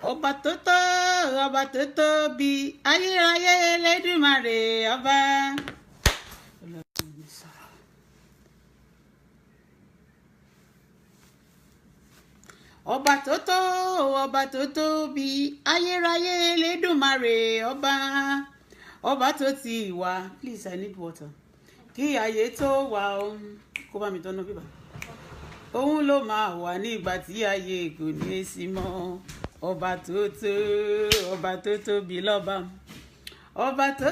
ọba tó tóbi ayérayé Elédùmarè ọba. ọba tó tóbi ayérayé Elédùmarè ọba tó ti wà. Please, I need water. Kí ayé tó wà kó bá mi tọ́nà bíbá. Òun ló máa wà nígbà tí ayé kò ní sí mọ́. Ọba tó tóbi lọ́ba. Ọba tó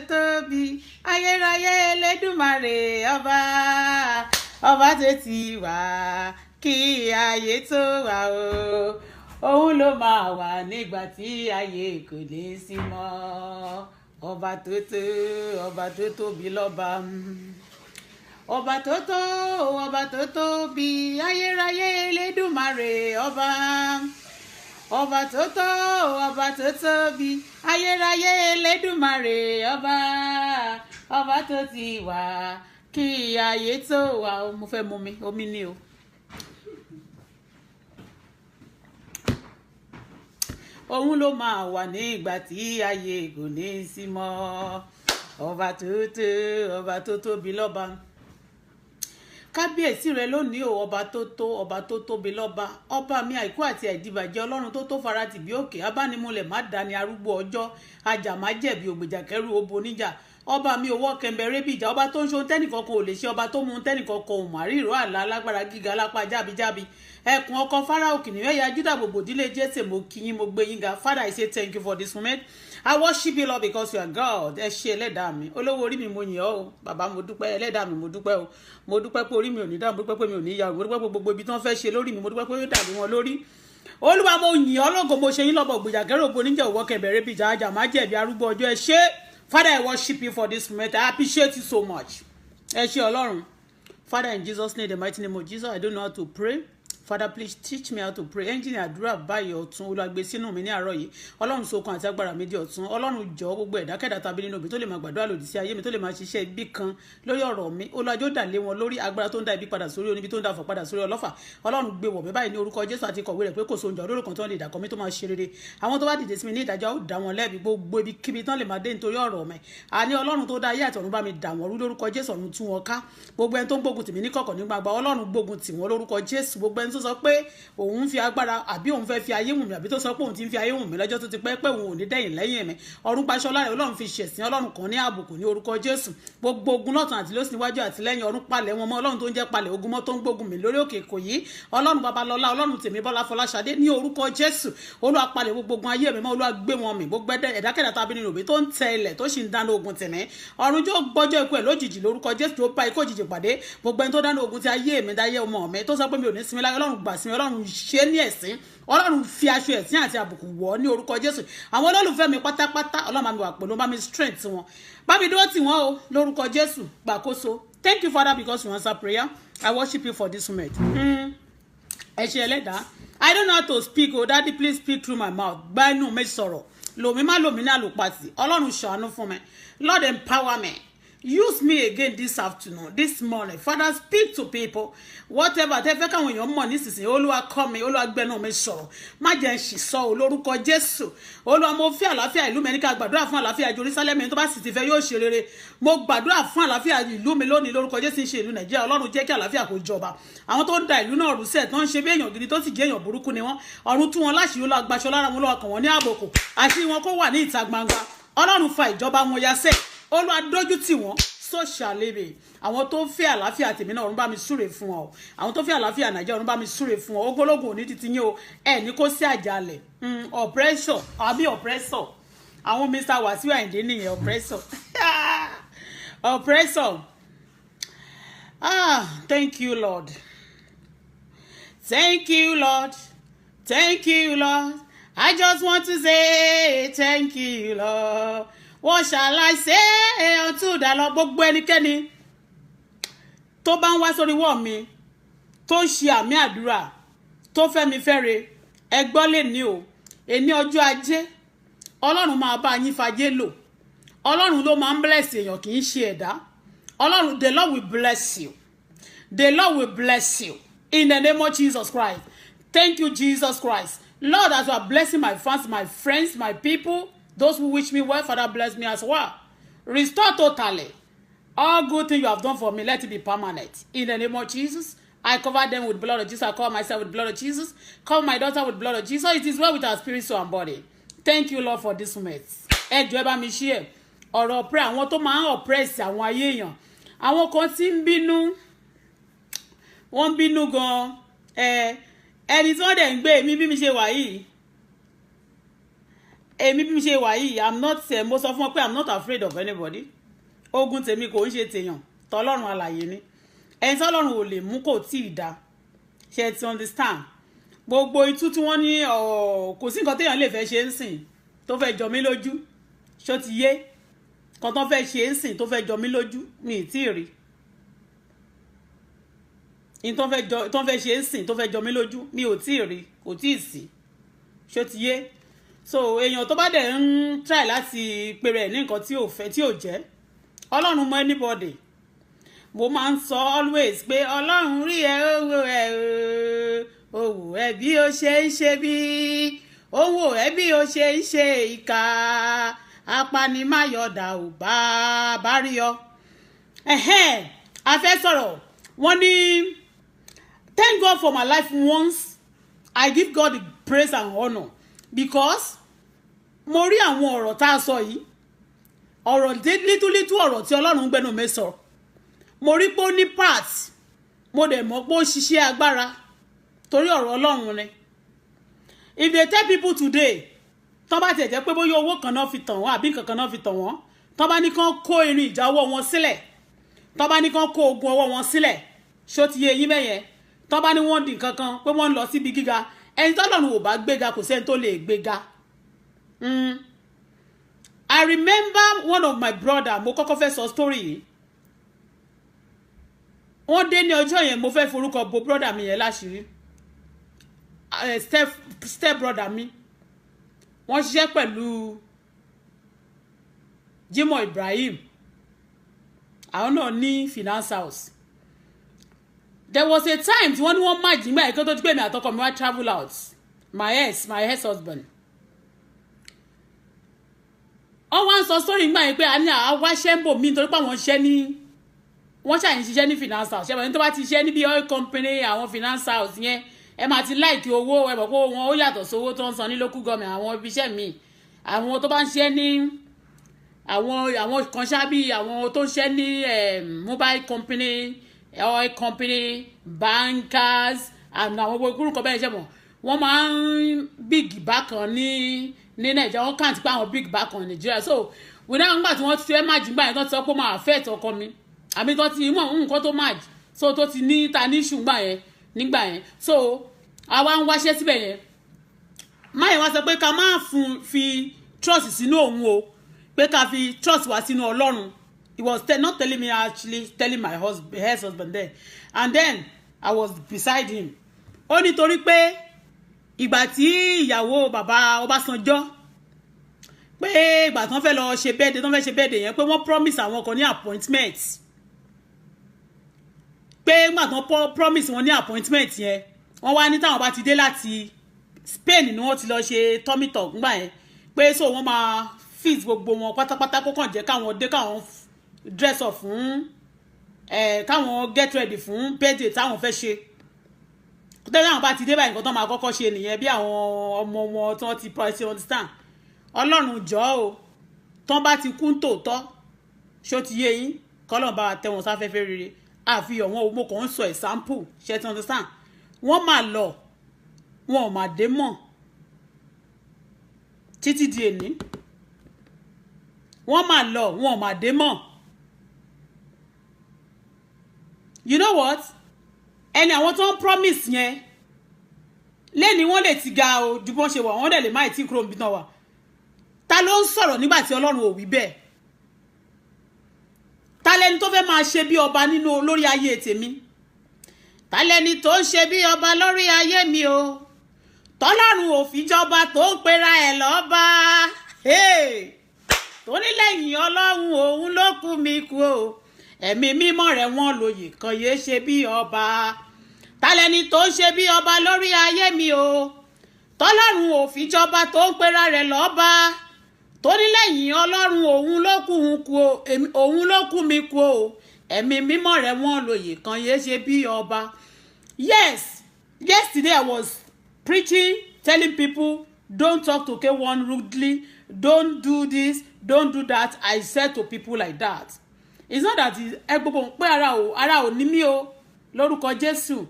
tóbi ayérayé Elédùmarè ọba tó ti wà. Kí ayé tó wà òun ló máa wà nígbà tí ayé kò ní sí mọ́. Ọba tó tóbi lọ́ba. Ọba tó tóbi ayérayé Elédùmarè ọba tó tóbi ayérayé Elédùmarè ọba tó ti wà. Kí ayé tó wà mo fẹ́ mu omi ni o. Òun ló máa wà ní ìgbà tí ayé kò ní sí mọ́. Ọba tó tóbi lọ́ba. Kábíyèsí rẹ lónìí o ọba tó tóbi lọ́ba. Ọba mi àìkú àti àìdìbàjẹ́ ọlọ́run tó farati bí òkè abánimúlẹ̀ má dání arúgbó ọjọ́ ajá má jẹ̀bi ògbèjà kẹrù obo níjà. Ọba mi owó kẹmbẹrẹ bíjà ọba tó ń ṣe tẹnìkan kan ò lè ṣe ọba tó mú tẹnìkan kan ò má rí ìró àlá alágbára gíga lápá jábíjábí ẹkùn ọkọ Fáráò kìnìún ẹ̀yà Júdà gbogbo ìdílé Jésè mo kí yín mo gbé yín ga. Father, I say thank you for this moment. I worship you, Lord, because you are God. Ẹ ṣé ẹlẹ́dàá mi olówó orí mi mo yìn ọ́ o bàbá mo dúpẹ́ ẹlẹ́dàá mi mo dúpẹ́ o mo dúpẹ́ pé orí mi ò ní dáhùn mo dúpẹ́ pé mi ò ní yà mo dúpẹ́ pé gbogbo ibi tí wọ́n fẹ́ ṣe lórí mi mo dúpẹ́ pé ó dàbí wọn lórí. Olúwa mo yìn ọ́ lógo mo ṣe yín lọ́bọ̀ gbèjàkẹ́rò ògbó níjà òwò kẹbẹ̀rẹ̀ bíjà ajá má jẹ̀bi arúgbó ọjọ́ ẹ ṣé. Father, I worship you for this moment. I appreciate you so much. Ẹ ṣé Ọlọ́run. Father, in Jesus' name, the mighty name of Jesus, I don't know how to pray. Father, please teach me how to pray. Engine àdúrà báyìí ọ̀tún olùgbé sínú mi ní àárọ̀ yìí. Ọlọ́run sokun àti agbára mi di ọ̀tún. Ọlọ́run jọ̀ọ́ gbogbo ẹ̀dákẹ́dá tàbí nínú òbí tó lè máa gbàdúrà lòdì sí ayé mi tó lè máa ṣiṣẹ́ ibi kan lórí ọ̀rọ̀ mi. Olùwàjò dà lé wọn lórí agbára tó ń dá ibi padà sórí oníbi tó ń dá ọ̀fọ̀ padà sórí ọlọ́fà. Ọlọ́run gbé wọ̀ mí báyìí ní orúkọ Jésù àti kọ̀wé rẹ̀ pé kò sóúnjẹ olóró kan tó ń lè dàkọ́ mi tó máa ṣe rere. Àwọn tó bá dìde sí mi ní ìdájọ́ ó dá wọn lẹ́bi gbogbo ibi kíbi tán lè máa dé nítorí ọ̀rọ̀ mi. Àní Ọlọ́run tó dá ayé àti ọ̀run bá mi dà wọ́n rú lórúkọ Jésù ọ̀run tú wọn ká. Gbogbo ẹni tó ń gbógun tì mí ní kọ̀kọ̀ ní gbangba Ọlọ́run gbógun tì wọ́n lórúkọ Jésù. Gbogbo ẹni tó sọ pé òun fi agbára àbí òun fẹ́ fi ayé wùn mí àbí tó sọ pé òun ti ń fi ayé wùn mí lọ́jọ́ tó ti pẹ́ pé òun ò ní dẹ̀yìn lẹ́yìn mi ọ̀run paṣọ láre Ọlọ́run fi ṣẹ̀sìn Ọlọ́run kan ní àbùkù ní orúkọ Jésù gbogbo ogun lọ́tàn àti lósì níwájú àti lẹ́yìn ọ̀run palẹ̀ wọn mọ́ Ọlọ́run tó ń jẹ́ palẹ̀ ogun mọ́ tó ń gbógun mi lórí òkè kò yí Ọlọ́run Babalọ́lá Ọlọ́run tèmi Bọ́lá Fọláṣadé ní orúkọ Jésù Olúwa palẹ̀ gbogbo ogun ayé mi mọ́ Olúwa gbé wọn mì gbogbo ẹ̀dákẹ́dá tàbí nínú òbí tó ń tẹ ilẹ̀ tó sì ń dáná ogun tèmi ọ̀run jó gbọ́jọ́ ikú ẹ̀ lójijì lórúkọ Jésù tó bá ikú òjijì pàdé gbogbo ẹni tó dáná ogun ti ayé mi dáyé ọmọ mi tó sọ pé mi ò ní sinmi láyé Ọlọ́run gbà sinmi Ọlọ́run ṣe ní ẹ̀sín Ọlọ́run fi aṣọ ẹ̀sín àti àbùkù wọ̀ ní orúkọ Jésù àwọn olólùfẹ́ mi pátápátá Ọlọ́run bá mi wà pẹ̀lú bá mi strength wọn bá mi dúró tì wọ́n o lórúkọ Jésù gbàkóso. Thank you, Father, because you answer prayer. I worship you for this moment. Ẹ ṣé ẹlẹ́dàá. I don't know how to speak o Daddy, please speak through my mouth gbá inú mi sọ̀rọ̀ lòmí má lòmí ní àlùpàtì Ọlọ́run ṣàánú fún mi Lord empower me. Use me again this afternoon, this morning. Father, speak to people. Whatever. Tẹ́ fẹ́ káwọn èèyàn mọ̀ nísinsìnyí. Olúwa kọ́ mi, Olúwa gbẹ́nu mi sọ̀rọ̀. Má jẹ́ n ṣì sọ lórúkọ Jésù. Olúwa mo fẹ́ àlàáfíà ìlú mi ní ká gbàdúrà fún àlàáfíà Jerusalem tó bá sì ti fẹ́ yóò ṣe rere. Mo gbàdúrà fún àlàáfíà ìlú mi lónìí lórúkọ Jésù ń ṣe ìlú Nàìjíríà. Ọlọ́run jẹ́ kí àlàáfíà kó jọba. Àwọn tó ń da ìlú náà rú sẹ̀ tó ń ṣe bí èèyàn gidi tó sì jẹ́ èèyàn burúkú ni wọ́n. Ọ̀run tú wọn láṣìírí Olúwa gbaṣọ lára wọn Olúwa kàn wọ́n ní àbòkù. Àṣírí wọn kó wà ní ìta gbangba. Ọlọ́run fa ìjọba wọn ya sẹ́. Olúwa dójú tì wọ́n. So shall it be. Àwọn tó fẹ́ àlàáfíà tèmi náà ọ̀run bá mi súre fún ọ àwọn tó fẹ́ àlàáfíà Nàìjíríà ọ̀run bá mi súre fún ọ ogologo ní títí yín o ẹ ní kó sí àjálẹ̀ oppressor àbí oppressor àwọn Mr. Wasiu Ayinde nìyẹn oppressor oppressor thank you Lord thank you Lord thank you Lord I just want to say thank you Lord. What shall I say unto the Lord? Gbogbo ẹnikẹ́ni tó bá ń wá sórí wọ́ mi tó ń ṣe àmì àdúrà tó fẹ́ mi fẹ́re ẹ gbọ́ lè ní o ẹni ọjọ́ ajé Ọlọ́run máa bá yín fàjẹ́ lò Ọlọ́run ló máa ń bless èèyàn kì í ṣe ẹ̀dá Ọlọ́run the Lord will bless you the Lord will bless you in the name of Jesus Christ. Thank you, Jesus Christ. Lord, as you are blessing my fans, my friends, my people, those who wish me well, Father, bless me as well. Restore totally. All good things you have done for me, let it be permanent. In the name of Jesus, I cover them with blood of Jesus. I cover myself with blood of Jesus. Cover my daughter with blood of Jesus. It is well with our spirit, soul, and body. Thank you, Lord, for this moment. Ẹ jọ̀ọ́ ẹ bá mi share ọ̀rọ̀ pray àwọn tó máa ń oppress àwọn ayé èèyàn. Àwọn kan tí ń bínú, wọ́n bínú gan. Ẹni tí wọ́n dẹ̀ ń gbé èmi bí mi ṣe wà yìí. Èmi bí mi ṣe wà yìí, I'm not mo sọ fún ọ pé I'm not afraid of anybody. Ogun tèmi kò ń ṣe tèèyàn, tọlọ́run alààyè ni. Ẹni tọ́lọ́run ò lè mú kò tí ì dá. Ṣé ti understand? Gbogbo itú tí wọ́n ní kò sí nǹkan téèyàn lè fẹ́ ṣe ń sìn tó fẹ́ jọ mí lójú. Ṣó ti yé? Kan tó fẹ́ ṣe ń sìn tó fẹ́ jọ mí lójú mi ì tí ì rí. In tó fẹ́ ṣe ń sìn tó fẹ́ jọ mí lójú mi ò tí ì rí, kò tí ì sí. Ṣó ti yé? So èèyàn tó bá dẹ̀ ń try láti pe rẹ̀ ní nǹkan tí ò fẹ́ tí ò jẹ́. Ọlọ́run mọ anybody. Mo máa ń sọ always pé Ọlọ́run rí ẹ owó ẹ bí ó ṣe ń ṣe bí owó ẹ bí ó ṣe ń ṣe ìkà apanimayọ̀dà ò bá rí ọ. A fẹ́ sọ̀rọ̀ wọ́n ní thank God for my life once. I give God the praise and honor because mo rí àwọn ọ̀rọ̀ tá a sọ yìí ọ̀rọ̀ little ọ̀rọ̀ tí Ọlọ́run gbẹ́nu mi sọ mo rí pé ó ní part mo dẹ̀ mọ̀ pé ó ṣiṣẹ́ agbára torí ọ̀rọ̀ Ọlọ́run ni. If they tell people today tán bá tiẹ̀ jẹ́ pé bóyá owó kan náà fi tàn wọ́n àbí nǹkan kan náà fi tàn wọ́n tán bá ní kán kó irin ìjà ọwọ́ wọn sílẹ̀ tán bá ní kán kó ogun ọwọ́ wọn sílẹ̀ ṣó ti yé yín bẹ́yẹn tán bá ní wọ́n di nǹkan kan pé wọ́n ń lọ síbi gíga ẹni tọ́lọ́run ò bá gbéga kò sẹ́ni tó lè gbéga. I remember one of my brother mo kọ́kọ́ fẹ́ sọ story yìí wọ́n dé ní ọjọ́ yẹn mo fẹ́ forúkọ bo brother mi yẹn láṣìírí step brother mi wọ́n ṣiṣẹ́ pẹ̀lú Jimoh Ibrahim àwọn náà ní finance house. There was a time tí wọ́n ní wọ́n máa jìgbà ẹ̀kọ́ tó ti pé mi àtọkọ mi wá travel out my ex husband. Wọ́n wá ń sọ story nígbà yẹn pé a ní àwa ṣẹ́ ń bò mí nítorí pé àwọn ṣẹ́ ní wọ́n ṣàyìn ṣiṣẹ́ ní finance house ṣẹ́wọ̀n tó bá ti ṣiṣẹ́ níbi oil company àwọn finance house yẹn ẹ máa ti láìkí owó ẹ mọ̀ pé wọn ó yàtọ̀ sówó tó ń san ní local government àwọn ibiṣẹ́ mi àwọn tó bá ń ṣiṣẹ́ ní àwọn kan ṣábí àwọn tó ń ṣiṣẹ́ ní mobile company oil company bankers àwọn gbogbo orúkọ bẹ́ẹ̀ ṣe mọ̀ wọ́n máa ń big bákan ní Nàìjíríà wọ́n kàn ti pé àwọn big bákan ní Nàìjíríà so wọ́n náà nígbà tí wọ́n ti fẹ́ máa jìgbà yẹn tó ti sọ pé ó máa affect ọkọ mi àbí tó ti mọ̀ nǹkan tó máa so tó ti ní ta ní ṣùgbọ́n yẹn nígbà yẹn so àwa ń wáṣẹ́ síbẹ̀ yẹn máyẹ̀ wá sọ pé ká má fi trust sínú òun o pé ká fi trust wá sínú Ọlọ́run. He was not telling me, actually telling my husband there. And then I was beside him. Ó ní torí pé ìgbà tí ìyàwó bàbá Ọbásanjọ́ pé ìgbà tán fẹ́ lọ ṣe birthday tán fẹ́ ṣe birthday yẹn pé wọ́n promise àwọn kan ní appointment. Pé ìgbà tán promise wọn ní appointment yẹn wọ́n wá ní táwọn bá ti dé láti Spain ni wọ́n ti lọ ṣe tummy talk ńgbà yẹn pé so wọ́n máa fix gbogbo wọn pátápátá kó kàn jẹ́ káwọn dé káwọn dress up fún káwọn get ready fún birthday táwọn fẹ́ ṣe tẹ́lẹ̀ àwọn bá ti dé báyìí nǹkan tó máa kọ́kọ́ ṣe nìyẹn bí àwọn ọmọ wọn tí wọ́n ti price understand Ọlọ́run jọ̀ọ́ o tán bá ti kún tòótọ́ ṣó ti yé yín kọ́lọ́n bá wa tẹ́ wọn sáfẹ́fẹ́ rere àfihàn wọn mo kàn ń sọ example ṣe ti understand wọ́n máa lọ wọn ò máa dé mọ̀ títí di èní wọ́n máa lọ wọn ò máa dé mọ̀. You know what? Ẹni àwọn tó ń promise yẹn lẹ́ni wọ́n lè ti ga o ju bọ́n ṣe wà wọ́n dẹ̀ lè má ì tí kúrò níbi náà wà. Ta ló ń sọ̀rọ̀ nígbà tí Ọlọ́run ò wí bẹ́ẹ̀? Ta lẹni tó fẹ́ máa ṣe bí ọba nínú lórí ayé tèmi? Ta lẹni tó ń ṣe bí ọba lórí ayé mi o? Tọ́lọ́run ò fi jọba tó ń pera ẹ̀ lọ́ba. Torí lẹ́yìn Ọlọ́run òun ló kú mi kú o. Ẹ̀mí mímọ́ rẹ̀ wọ́n lóye kan yé ṣe bí ọba. talẹ́ni tó ń ṣe bí ọba lórí ayé mi o tọ́lọ́run ò fi jọba tó ń pera rẹ̀ lọ́ba tó ní lẹ́yìn ọlọ́run òun ló kù mí kú o ẹ̀mí mímọ́ rẹ̀ wọ́n lóye kan yé ṣe bí ọba. Yes, yesterday I was preaching, telling people don't talk to K1 rudely, don't do this, don't do that. I said to people like that. It's not that ẹ gbogbo pé ara ò ní mí o lórúkọ Jésù.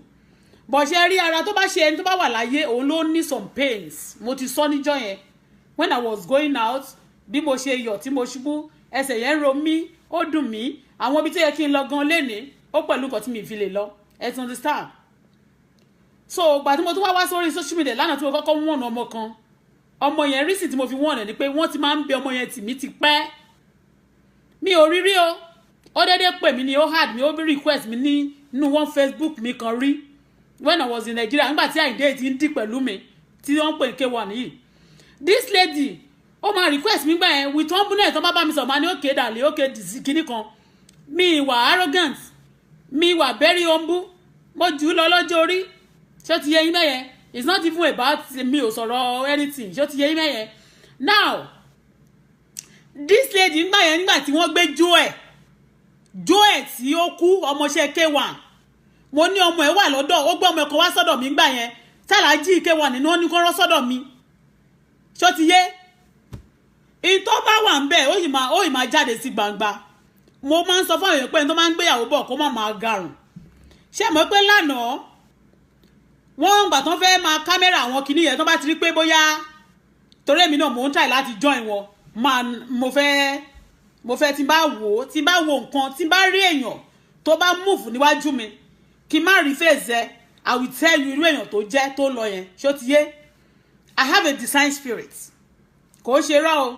But ṣe rí ara tó bá ṣe ẹni tó bá wà láyé òun ló ní some pains. Mo ti sọ níjọ́ yẹn when I was going out bí mo ṣe yọ̀ tí mo ṣubú ẹsẹ̀ yẹn ro mí ó dùn mí àwọn ibi tó yẹ kí n lọ gan lénìí ó pẹ̀lú nǹkan tí mi fi lè lọ ẹ ti understand. So gbà tí mo tún wá sórí social media lánàá tí mo kọ́kọ́ wọ̀n ọmọ kan ọmọ yẹn rísì tí mo fi wọ̀n ẹ̀ ni pé wọ́n ti máa ń bẹ ọmọ yẹn tì mí ti pẹ́ mi ò rí o ó dédé pè mí ni ó hard mi ó bí request mi ní inú wọn Facebook mi kan rí when I was in Nigeria nígbà tí Àyìndé ti ń dì pẹ̀lú mi tí wọ́n pè K1 yìí this lady ó máa request mi gbà yẹn with humbleness tó bá mi sọ máa ní okay dàlẹ́ okay dìsí kíní kan mi wà arrogant mi wà very humble mo jù ú lọ lọ́jọ́ orí ṣé ti yé yín mẹ́yẹn it's not even about mi ò sọ̀rọ̀ anything ṣé ti yé yín mẹ́yẹn now this lady nígbà yẹn nígbà tí wọ́n gbé Joel tí ó kú ọmọọṣẹ́ K1 mo ní ọmọ ẹ̀ wà lọ́dọ̀ ó gbé ọmọ ẹ̀ kan wá sọ́dọ̀ mi nígbà yẹn tàlájì K1 nínú ó ní kó rọ́ sọ́dọ̀ mi ṣé ti yé ìtọ́ bá wà ń bẹ̀ ó yìí máa jáde sí gbangba mo máa ń sọ fún àwọn èèyàn pé ẹni tó máa ń gbéyàwó bọ̀ kó má máa garùn ṣé mọ̀ pé lánàá wọ́n gbà tán fẹ́ máa kámẹ́rà àwọn kìíní yẹn tó bá ti rí pé bóyá torí èmi náà mò ń try láti join wọn mo fẹ́ tí bá wo nǹkan tí bá rí èèyàn tó bá move níwájú mi kí n má rí face ẹ I will tell you irú èèyàn tó jẹ́ tó lọ yẹn ṣó ti yé I have a design spirit kò ṣe rá o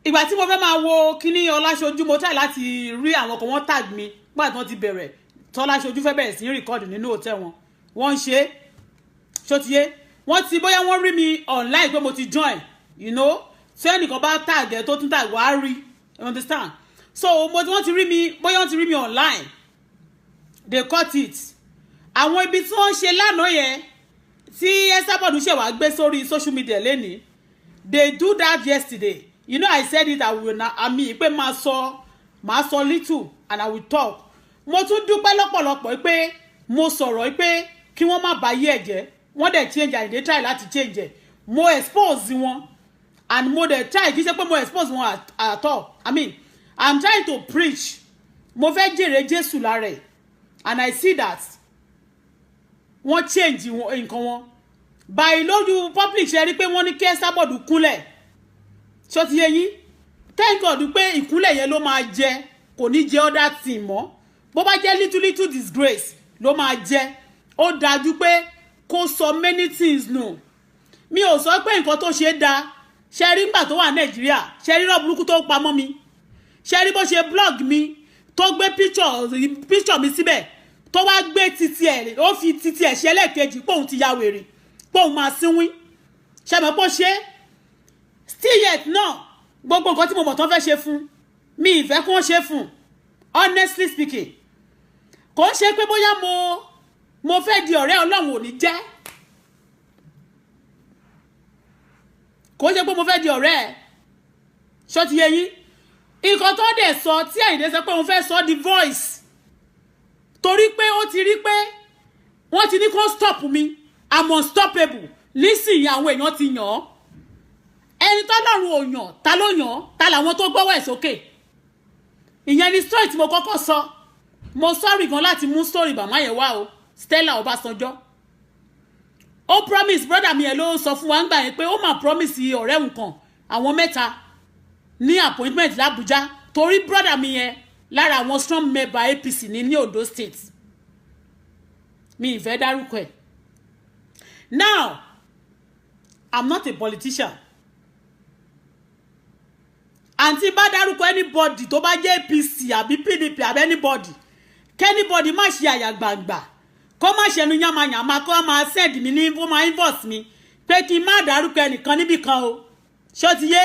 ìgbà tí mo fẹ́ máa wo kíní Ọláṣojú mo try láti rí àwọn kan wọ́n tag mi nígbà tí wọ́n ti bẹ̀rẹ̀ tọ́láṣojú fẹ́ bẹ̀rẹ̀ sí ní record nínú hotel wọ́n ṣe ṣó ti yé wọ́n ti bóyá wọ́n rí mi online pé mo ti join you know tí ẹnìkan bá tag ẹ tó tún tag wàá rí you understand so wọ́n ti rí mi bóyá wọ́n ti rí mi online they cut it àwọn ibi tí wọ́n ṣe lánàá yẹn tí Esabod ṣe wá gbé sórí social media lẹ́ni they do that yesterday you know I said it pé máa sọ little and I will talk mo tún dúpẹ́ lọ́pọ̀lọpọ̀ pé mo sọ̀rọ̀ pé kí wọ́n má bà yé ẹ̀jẹ̀ wọ́n dẹ̀ change Àyìndé try láti change ẹ̀ mo expose wọn and mo dẹ̀ try kì í ṣe pé mo expose wọn at all I'm trying to preach mo fẹ́ jèrè Jésù lára ẹ̀ and I see that wọ́n change nǹkan wọn by lójú public ṣe rí pé wọ́n ní kí Esabod kúnlẹ̀ ṣó ti yé yín thank God pé ìkúnlẹ̀ yẹn ló máa jẹ kò ní jẹ other thing mọ́ bó bá jẹ́ little disgrace ló máa jẹ ó dájú pé kó sọ many things nù mi ò sọ pé nǹkan tó ṣe dá ṣe rí nígbà tó wà Nàìjíríà ṣe rí rọ́ burúkú tó pamọ́ mi ṣe rí bó ṣe blog mi tó gbé picture mi síbẹ̀ tó wá gbé titi ẹ̀ ó fi titi ẹ̀ ṣe lẹ́ẹ̀kejì pé òun ti ya wèrè pé òun máa sínwín ṣe mọ̀ pé ó ṣe still yet náà gbogbo nǹkan tí mo mọ̀ tán fẹ́ ṣe fún mi ìfẹ́ kí wọ́n ṣe fún honestly speaking kò ń ṣe pé bóyá mo fẹ́ di ọ̀rẹ́ Ọlọ́run ò ní jẹ́ kò ń ṣe pé mo fẹ́ di ọ̀rẹ́ ẹ̀ ṣó ti yé yín nǹkan tó dẹ̀ sọ tí Àyìndé sọ pé òun fẹ́ sọ the voice torí pé ó ti rí pé wọ́n ti ní kó stop mi I'm unstoppable nísìnyí àwọn èèyàn ti yàn án ẹni tó lọ́run ò yàn ta ló yàn án ta làwọn tó gbọ́wọ́ ẹ̀ sókè ìyẹn ni story tí mo kọ́kọ́ sọ mo sorry gan láti mú story bàmá yẹn wá o Stella Ọbásanjọ́ ó promise brother mi yẹn ló sọ fún wa ń gbà yẹn pé ó mà promise ọ̀rẹ́ nǹkan àwọn mẹ́ta ní appointment l'Abuja torí brother mi yẹn lára àwọn strong member APC ní Ondo State mi ìfẹ́ dárúkọ ẹ̀ now I'm not a politician àǹtí bá dárúkọ anybody tó bá jẹ́ APC àbí PDP àbí anybody kẹ́nibody má ṣe àyà gbàǹgbà kó má ṣe ẹnu yamayama kó máa send mi ní ó máa inbox mi pé kí n má dárúkọ ẹnìkan níbì kan o ṣó ti yé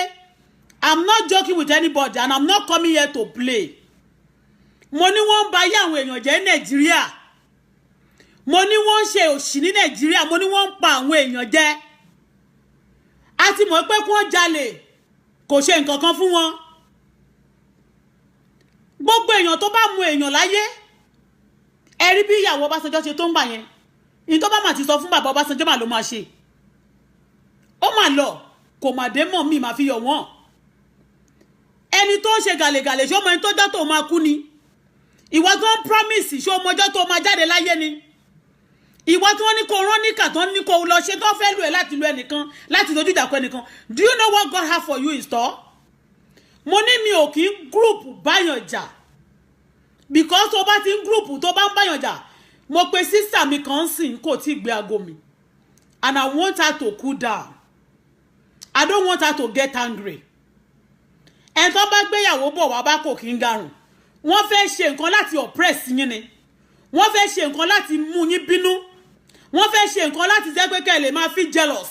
I'm not joking with anybody and I'm not coming here to play mo ní wọ́n ń ba ayé àwọn èèyàn jẹ́ Nàìjíríà mo ní wọ́n ń ṣe òṣì ní Nàìjíríà mo ní wọ́n ń pa àwọn èèyàn jẹ a ti mọ̀ pé kí wọ́n jalè kò ṣe nǹkan kan fún wọn gbogbo èèyàn tó bá mú èèyàn láyé ẹ rí bí ìyàwó Ọbásanjọ́ ṣe tó ń gbà yẹn ní tó bá mà ti sọ fún bàbá Ọbásanjọ́ mà ló máa ṣe ó mà lọ kò mà dé mọ̀ mí mà fi yọ̀ wọ́n ẹni tó ń ṣe gàlègàlè ṣé ọmọ ẹni tó jọ́ tó máa kú ni ìwọ tó ń promise ṣé ọmọ ọjọ́ tó máa jáde láyé ni ìwọ tí wọ́n ní kó rán níkà tó ní kó lọ ṣe tó fẹ́ lù ẹ́ láti lu ẹnìkan láti dojú ìjà kọ ẹnìkan do you know what God have for you in store mo ní mi ò kí ń group báyàn jà because tó bá ti ń group tó bá ń báyàn jà mo pe sister mi kan sìn kò tí gbé aago mi and I want her to cool down I don't want her to get angry ẹn tó bá gbéyàwó bọ̀ wá bá kò kí ń garùn wọ́n fẹ́ ṣe nǹkan láti oppress yín ni wọ́n fẹ́ ṣe nǹkan láti mú yín bínú wọ́n fẹ́ ṣe nǹkan láti jẹ́ pé kẹ́ lè máa feel jealous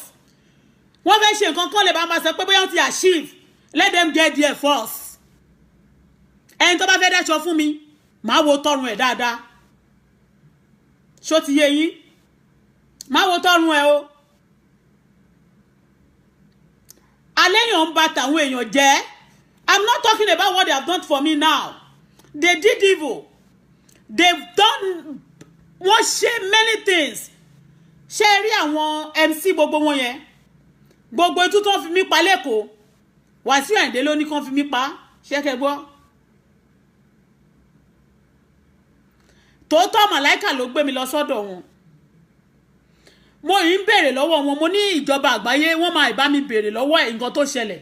wọ́n fẹ́ ṣe nǹkan kan lè bá máa sọ pé bóyá wọ́n ti achieve let them get there first ẹni tó bá fẹ́ dáṣọ fún mi máa wo tọrùn ẹ̀ dáadáa ṣó ti yé yín máa wo tọrùn ẹ̀ o aléyàn ń ba tàwọn èèyàn jẹ́ I'm not talking about what they have done for me now they did evil they've done wọ́n ṣe many things ṣe rí àwọn MC gbogbo wọn yẹn gbogbo itú tó ń fi mí pa lẹ́kọ̀ọ́ Wàsíù Àyìndé ló ní kán fi mí pa ṣẹ́kẹ́ gbọ́ tòótọ́ màláìkà ló gbé mi lọ sọ́dọ̀ wọn mo yìí ń béèrè lọ́wọ́ wọn mo ní ìjọba àgbáyé wọ́n máa bá mi béèrè lọ́wọ́ ẹ̀ nǹkan tó ṣẹlẹ̀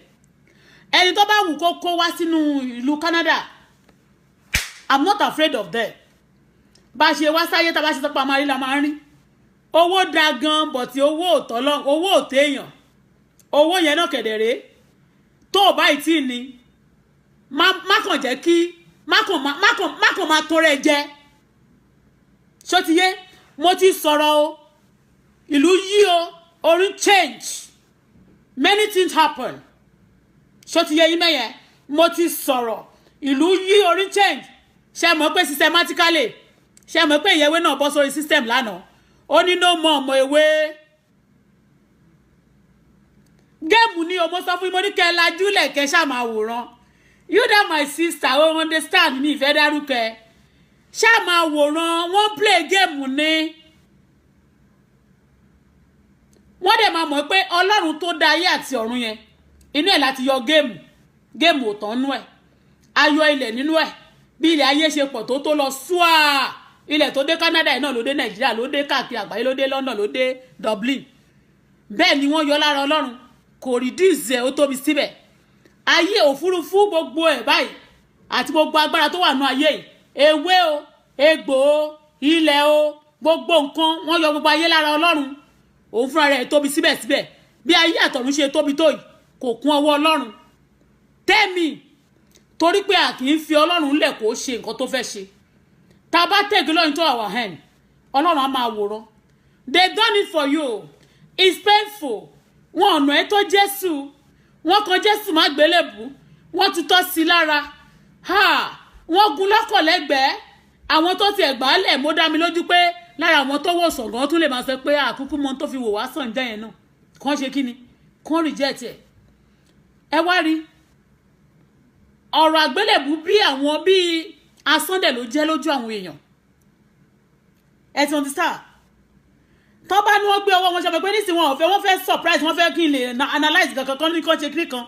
ẹni tó bá wù kó kó wá sínú ìlú Canada I'm not afraid of them bá ṣe wá sáyé tá bá ṣe tọ́pọ̀ àmàrí la máa ń rí owó da gan bọ̀tí owó òtọ́lọ́ owó òtéèyàn owó yẹn náà kẹ̀dẹ̀rẹ́ tó o báyìí tí ni má kàn jẹ́ kí má kàn máa tọrẹ jẹ ṣó ti yé mo ti sọ̀rọ̀ o ìlú yí o orin change many things happen ṣó ti yé yín mẹ́yẹn mo ti sọ̀rọ̀ ìlú yí orin change ṣe mọ̀ pé systematically ṣe mọ̀ pé ìyẹ̀wé náà bọ́ sórí system lánàá ó ní no more ọmọ ewé géèmù ni o mo sọ fún mo ní kẹ́ lajúlẹ̀ kẹ́ ṣáà máa wòran you that my sister o understand mi ìfẹ́ dárúkọ ẹ ṣáà máa wòran wọ́n play géèmù ni wọ́n dẹ̀ máa mọ̀ pé ọlọ́run tó dá ayé àti ọ̀run yẹn inú ẹ̀ láti yọ géèmù ò tán nú ẹ̀ ayọ̀ ilẹ̀ nínú ẹ̀ bí ilẹ̀ ayé ṣe pọ̀ tó lọ ṣúà ilẹ̀ tó dé Canada náà ló dé Nàìjíríà ló dé káàkiri àgbáyé ló dé London ló dé Dublin bẹ́ẹ̀ ni wọ́n yọ lára ọlọ́run kò reduce ẹ̀ ó tóbi síbẹ̀ ayé òfurufú gbogbo ẹ̀ báyìí àti gbogbo agbára tó wà nú ayé yìí ewé o egbò o ilẹ̀ o gbogbo nǹkan wọ́n yọ gbogbo ayé lára ọlọ́run òun fúnra rẹ̀ tóbi síbẹ̀síbẹ̀ bí ayé àtọ̀run ṣe tóbi tó yìí kò kún ọwọ́ ọlọ́run tẹ́mi torí pé a kì í fi ọlọ́run lẹ̀ kó ṣe nǹkan tó fẹ́ ṣe tá a bá take Lord into our hand ọlọ́run á máa wòran they done it for you it's painful wọn ọ̀nà ẹ̀ tó Jésù wọn kan Jésù má gbélébù wọn ti tọ́ sí lára wọn gun lọ́kọ̀ lẹ́gbẹ̀ẹ́ àwọn tó ti ẹ̀gbá lẹ̀ mo dá mi lójú pé lára àwọn tó wò sọ̀gán tún lè máa sọ pé àkúkú mọ́ tó fi wò wá sàn jẹ́ yẹn náà kàn ṣe kí ni kàn reject ẹ wá rí ọ̀rọ̀ àgbélébù bí àwọn bíi asọ́ndẹ̀ ló jẹ́ lójú àwọn èèyàn ẹ ti understand tó bá ní wọ́n gbé ọwọ́ wọn ṣe pé nísìnyí wọ́n fẹ́ surprise wọ́n fẹ́ kí n lè analyze kankan kan ní kan ṣe kí kan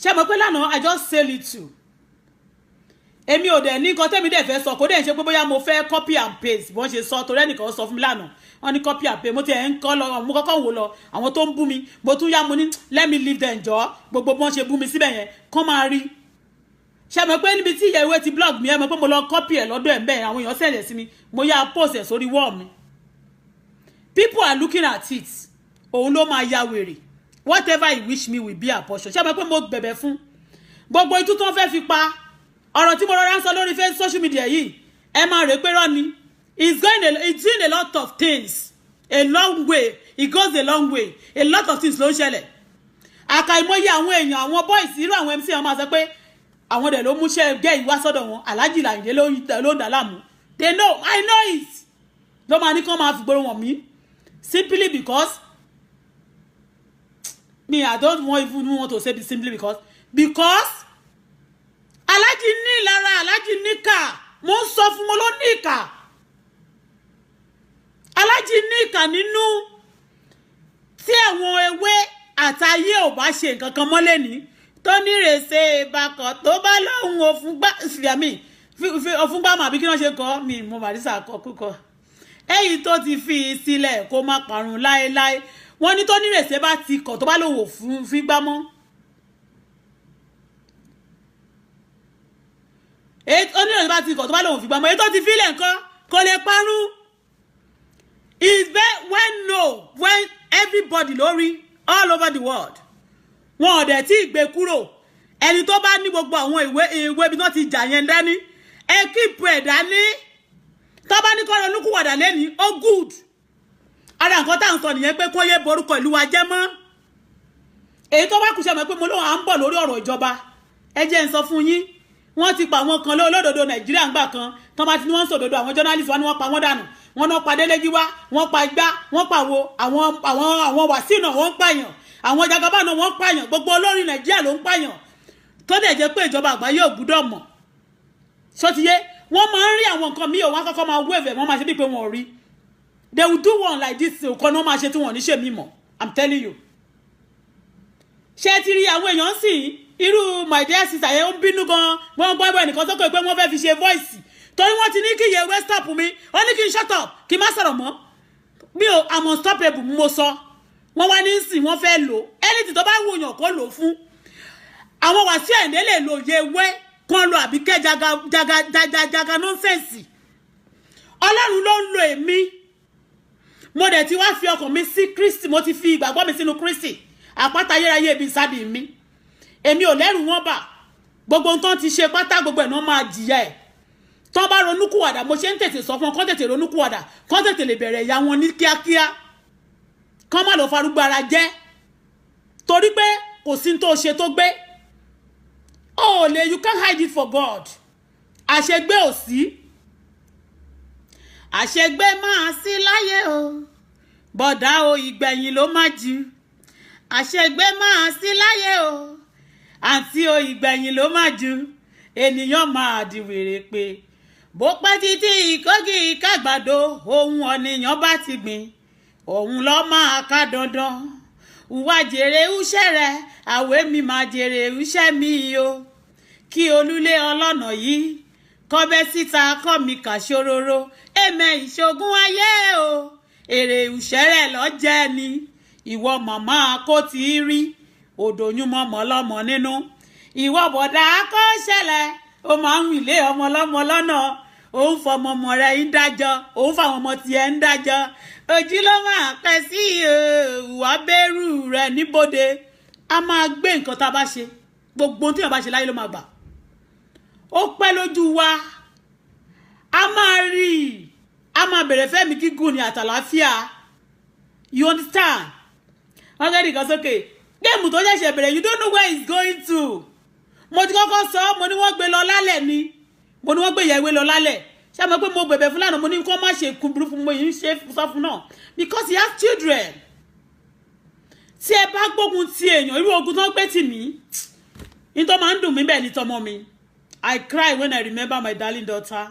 ṣe mọ̀ pé lánàá I just say little èmi ò dẹ̀ ní nǹkan tẹ́mi dẹ̀ fẹ́ sọ kó dẹ̀ ṣe pé bóyá mo fẹ́ copy and paste bọ́n ṣe sọ torí ẹnìkan sọ fún mi lánàá wọ́n ní copy and paste mo ti ẹ̀ ń kọ́ lọ mo kọ́kọ́ wò lọ àwọn tó ń bú mi mo tún yá mo ní let me leave them jọ gbogbo bọ́n ṣe bú mi síbẹ̀ yẹn kọ́ máa rí ṣe mọ̀ pé níbi tí ìyá ìwé ti blog mi ẹ mọ̀ pé mo lọ copy ẹ̀ lọ́dọ̀ ẹ̀ bẹ́ẹ̀ àwọn èèyàn sẹ̀lẹ̀ sí mi mo yá post ẹ̀ sórí wall mi people are looking at it òun ló máa ya wèrè whatever he wish me will be a portion ṣe mọ̀ pé mo bẹ̀bẹ̀ fún gbogbo itú tó ń fẹ́ fi pa ọ̀rọ̀ tí mo rọra ń sọ lórí social media yìí ẹ máa rè pé rọ́ni it's doing a lot of things a long way it goes a long way a lot of things ló ń ṣẹlẹ̀ àkàìmọye àwọn èèyàn àwọn boys irú àwọn MC wọn máa sọ pé àwọn dẹ̀ ló múṣẹ́ gẹ́ ìwá sọ́dọ̀ wọn Alhaji Àyìndé ló ń dà láàmú they know I know it ló máa ní kán máa fi gbóró wọn mí simply because me I don't even want to say it simply because Alhaji ní lára Alhaji níkà mo ń sọ fún mo ló níkà Alhaji níkà nínú tí àwọn ewé àtayé ò bá ṣe nǹkan kan mọ́lẹ̀ ní tó ní rèsè ìbákan tó bá lóhun òfúngbà mà bí kí wọ́n ṣe kọ́ mi mo Barrister kọ́ kúkọ́ èyí tó ti fi sílẹ̀ kó má parun láéláé wọ́n ní tó ní rèsè bá ti kọ̀ tó bá lóhun òfún fi gbá mọ́ ó ní rèsè bá ti kọ̀ tó bá lóhun fi gbá mọ́ èyí tó ti fi lẹ̀ nǹkan kò lè parun is very when everybody lórí all over the world wọn ò dẹ̀ tí gbé kúrò ẹni tó bá ní gbogbo àwọn ìwé bí wọ́n ti jà yẹn dání ẹ kíìpù ẹ̀ dání tó bá ní kọ́ ronú kúwàdà lẹ́ni ó good ara nǹkan tá à ń sọ nìyẹn pé kó yé borúkọ ìlú wa jẹ́ mọ́ èyí tó bá kù ṣe mọ̀ pé mo lóun à ń bọ̀ lórí ọ̀rọ̀ ìjọba ẹ jẹ́ ń sọ fún yín wọ́n ti pa àwọn kan lólódodo Nàìjíríà ń gbà kan tó bá ti ní wọ́n ń sòdodo àwọn journalist wa ni wọ́n pa wọ́n dànù wọ́n náà pa Délégi wá wọ́n pa Igbá wọ́n pa wo àwọn Wàsíù náà wọ́n pààyàn àwọn Jagaban náà wọ́n pààyàn gbogbo olórí Nàìjíríà ló ń pààyàn tó dẹ̀ jẹ́ pé ìjọba àgbáyé ò gbúdọ̀ mọ̀ ṣótiyé wọ́n máa ń rí àwọn nǹkan míì ò wọ́n kọ́kọ́ máa wave wọ́n máa ṣe bí pé wọ́n rí they will do one like this nǹkan náà máa ṣe tí wọ́n ní ṣe mímọ̀ I'm telling you ṣé ti rí àwọn èèyàn sì irú my dear sister yẹn ń bínú gan wọ́n gbọ́ ẹ̀bọ̀ ẹnìkan sọ́kọ̀ pé wọ́n fẹ́ fi ṣe voice torí wọ́n ti ní kí iye west stop mi ó ní kí n shut up kí n má sọ̀rọ̀ mọ́ mi ò I'm unstoppable mo sọ wọ́n wá ní sìn wọ́n fẹ́ lò anything tó bá wùyàn kó lò fún àwọn Wàsíù Àyìndé lè lò yẹ ewé kan lo Àbíkẹ́ jaga nonsense Ọlọ́run ló ń lo èmi mo dẹ̀ ti wá fi ọkàn mi sí Kristi mo ti fi ìgbàgbọ́ mi sínú Kristi àpáta ayérayé ibi ìsádi mi èmi ò lẹ́rù wọn bà gbogbo nǹkan ti ṣe pátá gbogbo ẹ̀ náà máa jìyà ẹ̀ tó bá ronúkúwàdà mo ṣe ń tètè sọ fún kán tètè ronúkúwàdà kán tètè lè bẹ̀rẹ̀ ìyà wọn ní kíákíá kán má lọ farúgbó ara jẹ́ torí pé kò sí tó ṣe tó gbé oh le you can't hide it for God àṣegbé ò sí àṣegbé máa sí láyé o bọ̀dá o ìgbẹ̀yìn ló má jù àṣegbé máa sí láyé o àǹtí o ìgbẹ̀yìn ló má jù ènìyàn máa di wèrè pé bó pẹ́ títí ìkọ́gì ìkàgbàdo ohun ọ̀nìyàn bá ti gbìn òun lọ máa ká dandan ìwà jèrè iṣẹ́ rẹ̀ àwẹ̀ mi máa jèrè iṣẹ́ mi o kí olúlé ọlọ́nà yìí kọ́bẹ́ síta kọ́ mi kà ṣòroro èmẹ̀ ìṣògùn ayé o èrè ìṣẹ́rẹ̀ lọ́jẹ́ ni ìwọ màmá kó ti rí òdòyún mọ́mọ́ lọ́mọ nínú ìwọ bọ̀dá kó ṣẹlẹ̀ ó máa ń wílé ọmọ lọ́mọ lọ́nà òun fọmọ ọmọ rẹ̀ ń dájọ́ òun fáwọn ọmọ tiẹ̀ ń dájọ́ ojú ló máa pẹ́ sí ìwà bẹ́rù rẹ̀ níbodè a máa gbé nǹkan tá a bá ṣe gbogbo ohun tí èèyàn bá ṣe láyé ló máa gbà ó pẹ́ lójú wa a máa rí a máa bẹ̀rẹ̀ fẹ́mi gígùn ní àtàlàáfíà you understand wọ́n gẹ́gẹ́ nìkan sókè géèmù tó ṣẹ̀ṣẹ̀ bẹ̀rẹ̀ you don't know where it's going to mo ti kọ́kọ́ sọ mo ní wọ́n gbé lọ lálẹ́ ni mo ní wọ́n gbé ìyàwó lọ lálẹ́ ṣé mo pé mo bẹ̀bẹ̀ fún lánàá mo ní kó má ṣe kúburú fún mo yìí ń ṣe sọ fún náà because he has children tí ẹ bá gbógun ti èèyàn irú ogun tó ń gbé tì mí ní tó máa ń dùn mí bẹ́ẹ̀ ní tọmọ mi I cry when I remember my darling daughter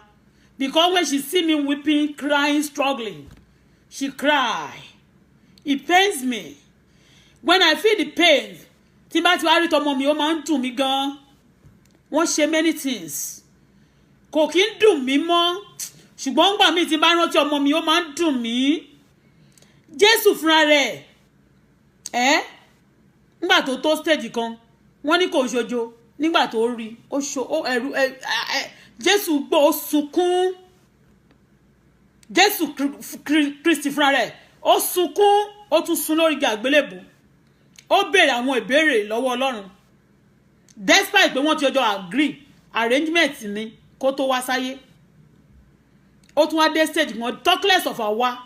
because when she see me weeping crying struggling she cry it pains me when I feel the pain tí bá ti wá rí tọmọ mi ó máa ń dùn mí gan wọ́n ṣe many things kò kí ń dùn mí mọ́ ṣùgbọ́n gbà mí tí bá rántí ọmọ mi ó máa ń dùn mí Jésù fúnra rẹ̀ nígbà tó tó stage kan wọ́n ní kò ṣojo nígbà tó rí ó ẹ̀rù Jésù gbọ́ ó sunkún Jésù Kristi fúnra rẹ̀ ó sunkún ó tún sun lórí àgbélébùú ó béèrè àwọn ìbéèrè lọ́wọ́ Ọlọ́run despite pé wọ́n ti ọjọ́ agree arrangement ni kó tó wá sáyé ó tún wá dé stage wọn talkless of àwa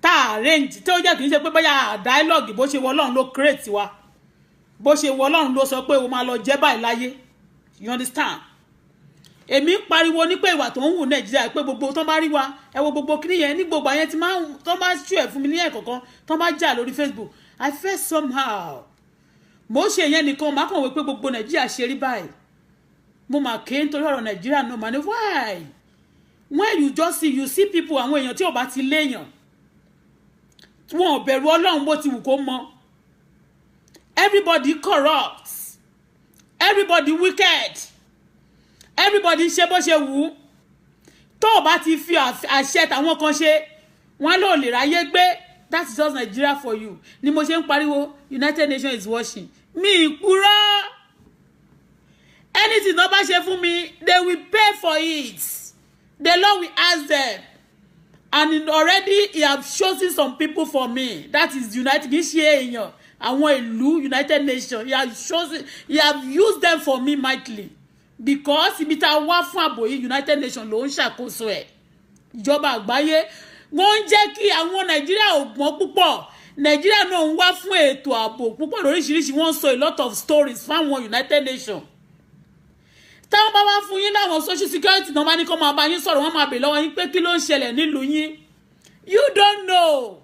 tá arrange tí ó jẹ́ kì í ṣe pé bóyá dialogue bó ṣe wọ Ọlọ́run ló create wa bó ṣe wọ Ọlọ́run ló sọ pé o máa lọ jẹ́ báyìí láyé you understand. Èmi pariwo ní pé ìwà tó ń wù Nàìjíríà pé gbogbo tó bá rí wa ẹ wo gbogbo kíní yẹn ní gbogbo àyẹn tí máa tó bá ṣú ẹ̀ fún mi ní ẹ̀kọ̀kan tó bá jà lórí Facebook I feel somehow mo ṣe yẹn nìkan máa kàn wí pé gbogbo Nàìjíríà ṣe rí báyìí mo máa ké nítorí ọ̀rọ̀ Nàìjíríà náà mà ní why when you see people àwọn èèyàn tí ò bá ti léèyàn wọn ò bẹ̀rù Ọlọ́run bó ti wù kó mọ everybody corrupt everybody wicked everybody ṣe bó ṣe wù tó o bá ti fi àṣẹ tàwọn kan ṣe wọn ló lè ráyé gbé that is just Nigeria for you ni mo ṣe ń pariwo United Nations is watching mi ìpurọ́ anything tó bá ṣe fún mi they will pay for it the Lord will ask them and already he have chosen some people for me that is United kì í ṣe èèyàn àwọn ìlú United Nations he have used them for me mightily because ibi tá wá fún ààbò yìí United Nations ló ń ṣàkóso ẹ̀ ìjọba àgbáyé wọ́n ń jẹ́ kí àwọn Nàìjíríà ò gbọ́n púpọ̀ Nàìjíríà náà ń wá fún ètò ààbò púpọ̀ lóríṣiríṣi wọ́n sọ a lot of stories fáwọn United Nations táwọn bá wá fún yín láwọn social security náà bá ní kó máa bá yín sọ̀rọ̀ wọ́n máa bèèrè lọ́wọ́ yín pé kí ló ń ṣẹlẹ̀ nílùú yín you don't know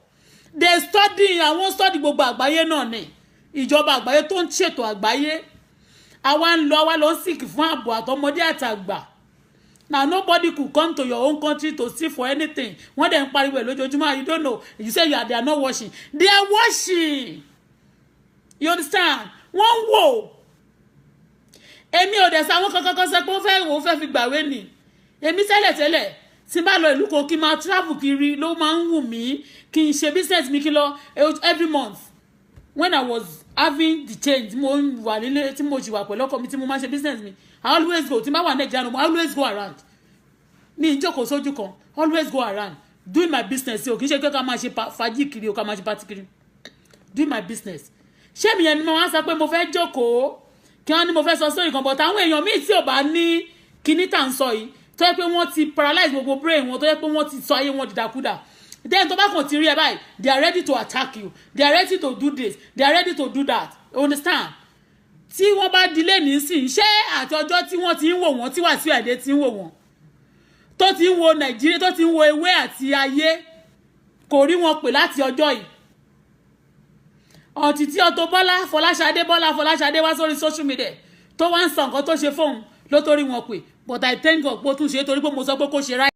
they study àwọn study gbogbo àgbáyé náà ni ìjọba àgbáyé tó ń ṣètò àgbáyé àwa lọ sick fún ààbò àtọmọdé àtàgbà now nobody could come to your own country to see for anything wọ́n dẹ̀ ń pariwo ẹ̀ lójoojúmọ́ you don't know you say they are not watching they are watching you understand wọ́n wò èmi ò dẹ̀ sáwọn kankan sọ pé ó fẹ́ fi gbàwé ni èmi tẹ́lẹ̀ tí bá lọ ìlú kan kí n máa travel kiri ló máa ń wù mí kí n ṣe business mi kí lọ every month when I was having the change mo wà nílé tí mo ṣì wà pẹ̀lú ọkọ mi tí mo máa ṣe business mi I always go tí n bá wà Nàìjíríà mo always go around mi ń jókòó sójú kan always go around doing my business o kì í ṣe pé ká máa ṣe fàájì kiri o ká máa ṣe party kiri doing my business ṣé mi yẹn ni mo wá sọ pé mo fẹ́ jókòó kí wọ́n ní mo fẹ́ sọ sórí kan but àwọn èèyàn míì tí ò bá ní kíní tà ń sọ yìí tó yẹ pé wọ́n ti paralyze gbogbo brain wọn tó yẹ pé wọ́n ti sọ ayé wọn dìdàkudà then tó bá kàn ti rí ẹ báyìí they are ready to attack you they are ready to do this they are ready to do that you understand tí wọ́n bá dilé nísìn ṣé àti ọjọ́ tí wọ́n ti ń wò wọ́n tí Wàsíù Àyìndé ti ń wò wọ́n tó ti ń wo Nàìjíríà tó ti ń wo ewé àti ayé kò rí wọn pè láti ọjọ́ yìí ọ̀tí tí Auto Bola Fọláṣadé wá sórí social media tó wá ń sọ nǹkan tó ṣe fóun ló torí wọn pè but I thank God pé ó tún ṣe torí pé mo sọ pé kó ṣe ráì.